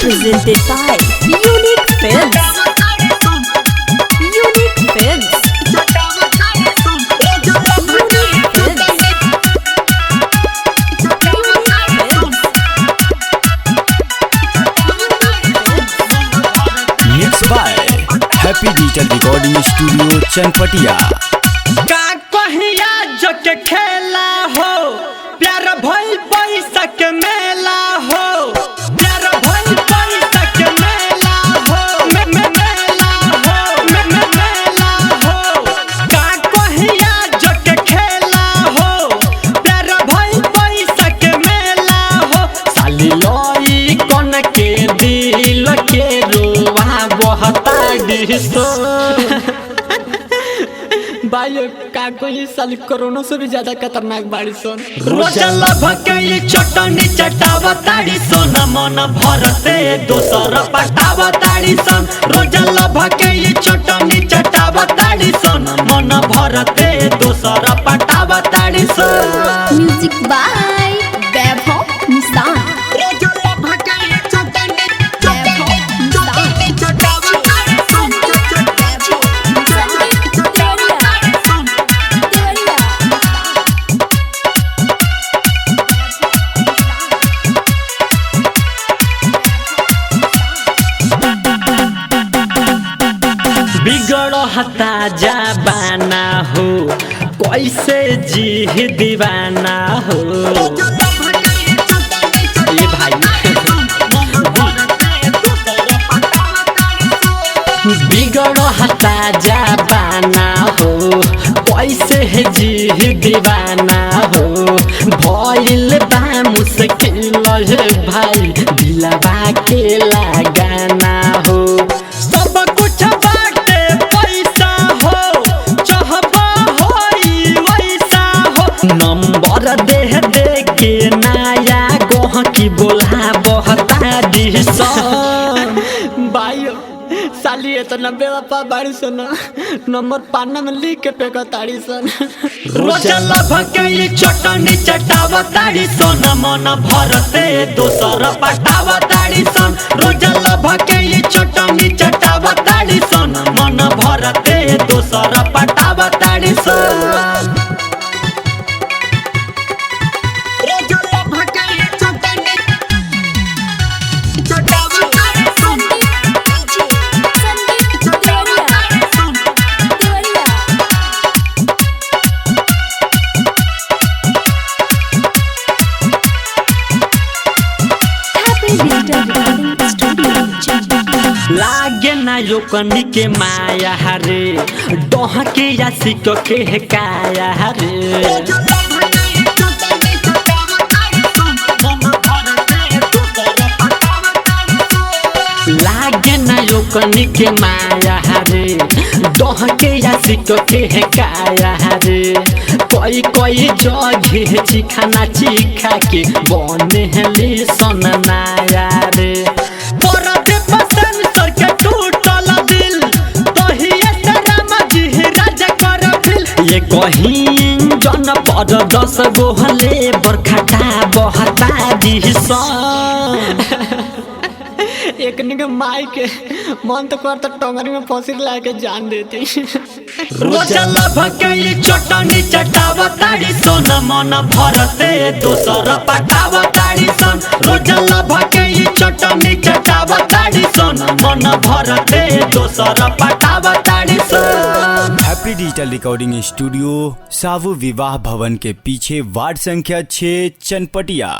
Presented by Unique Films. Unique Films. Mixed by Happy Digital Recording Studio Chanpatia. का कहिया जो के खेला हो प्यार भइल पैसा के मेला हो प्यार भइल पैसा के मेला हो मेला हो मेला हो का कहिया जो के खेला हो प्यार भइल पैसा के मेला हो साली लोई कोन के दिल के रुआ बहता दिसो भाई का कोई साल कोरोना से भी ज्यादा खतरनाक बाड़ी सोन रोजल भके चटनी चटावा ताड़ी सोन मन भरते दोसर पटावा ताड़ी सोन रोजल भके चटनी चटावा ताड़ी सोन मन भरते दोसर पटावा ताड़ी सोन। Music by Vaibhav Nissan. बिगड़ हता जाबाना हो कैसे जी दीवाना हो ये भाई बिगड़ हता जाबाना हो कैसे जी दीवाना हो भइल बा मुश्किल भाई दिलवा के लगाना हो सब कुछ बाटे पैसा हो चाहबा होई वैसा हो नंबर दे दे के नया गोह की बोला बहता दिसन भाई साली है तो 90 बापा बाड़ी सन नंबर पाना में लिख के फेंको ताड़ी सन रोजल भके चटनी चटावा ताड़ी सन मन भरते दोसर पटावा ताड़ी सन रोजल भके चटनी चटावा ताड़ी सन मन भरते दोसर पटावा ताड़ी सन। लागे ना यो कनी के माया हरे डोह के या सिक के काया हरे लागे ना यो कनी के माया हरे डोह के या सिक के काया हरे कोई कोई जगह चिखाना चिखा के बने हले सन नाया रे ये कहीं जन पर 10 गो हले बरखटा बहता दिसन एक निके माई के मन तो कर तो टंगरी में फंसी ला के जान देती रोजल भके चटनी चटावा ताड़ी सन मन भरते दोसर पटावा ताड़ी सन रोजल भके चटनी चटावा ताड़ी सन मन भरते दोसर पटावा ताड़ी सन। हैप्पी डिजिटल रिकॉर्डिंग स्टूडियो सावु विवाह भवन के पीछे वार्ड संख्या 6 चनपटिया।